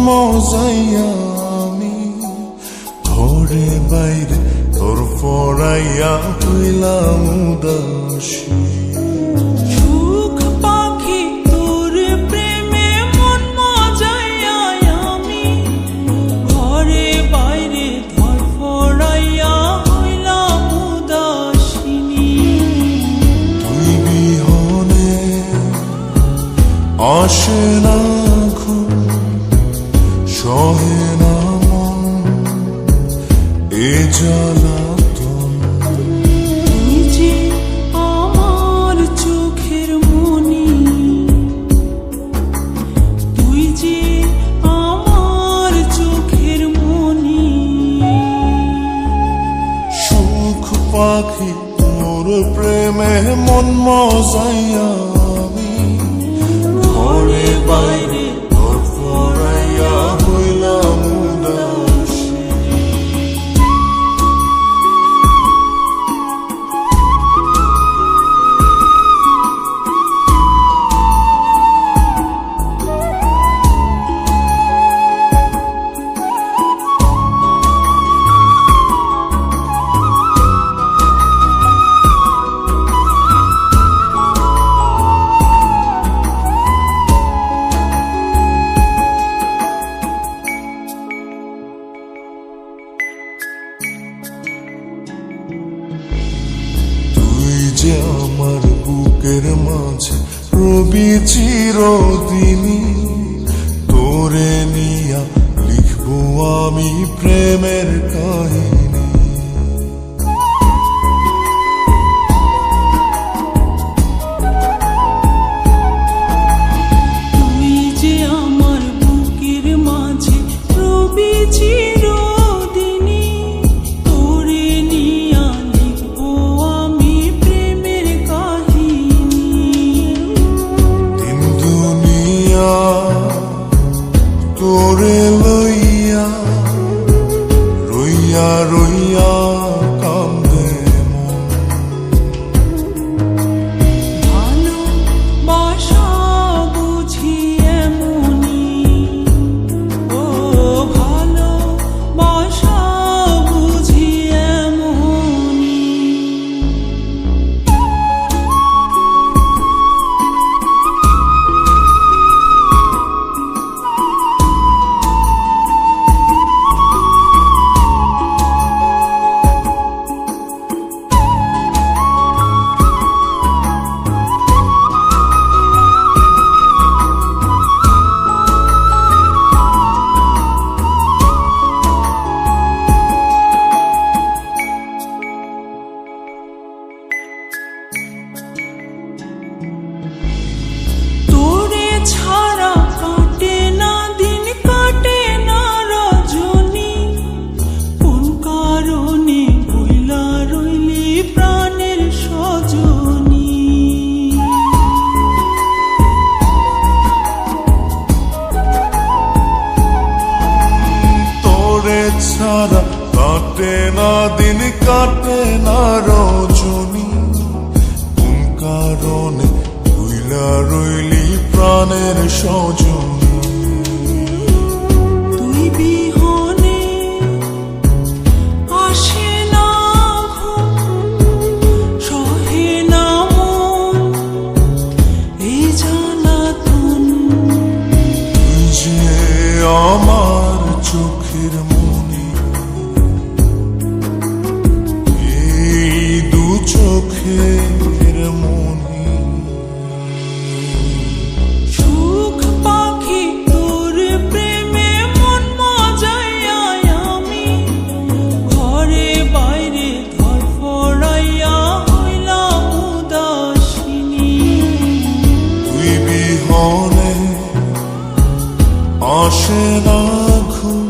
মজাইয়া আমি ঘরে বাইরে তোর পড়াইয়া হইলাম উদাসী। সুখ পাখি তোর প্রেমে মন মজাইয়া আমি ঘরে বাইরে ধর পড়াইয়া হইলাম উদাসিনী। তুই বিহনে আসে না ঘুম, সহে না মন এ জ্বালাতন। তুই যে আমার চোখের মনি, তুই যে আমার চোখের মনি। সুখ পাখি তোর প্রেমে মন মজাইয়া আমি ঘরে বাইরে তোর পড়াইয়া হইলাম উদাসী। যে আমার বুকের মাঝে রবি চিরদিনই, তোরে নিয়া লিখবো আমি প্রেমের কাহিনী। তুই যে আমার বুকের মাঝে রবি চিরদিনই, তোরে নিয়া লিখবো আমি প্রেমের কাহিনী। দিন দুনিয়া তোরে লইয়া রইয়া রইয়া কান্দে মন। ভালোবাসা বুঝি এমনি, ও ভালোবাসা বুঝি এমনি। তোরে ছাড়া কাটে না দিন, কাটে না রজনী। কোন কারণে বইলা রইলি প্রাণের সজনী। তোরে ছাড়া কাটে না দিন, কাটে না রজনী। কোন কারণে ভুইলা রইলি প্রাণের সজনী। তুই বিহনে আসে না ঘুম, সহে না মন এই জ্বালাতন। তুই যে আমার চোখের মনি, এই দু চোখের মনি। সুখ পাখি তোর প্রেমে মন মজাইয়া আমি ঘরে বাইরে ধর পড়াইয়া হইলাম উদাসিনী। তুই বিহনে আসে না ঘুম,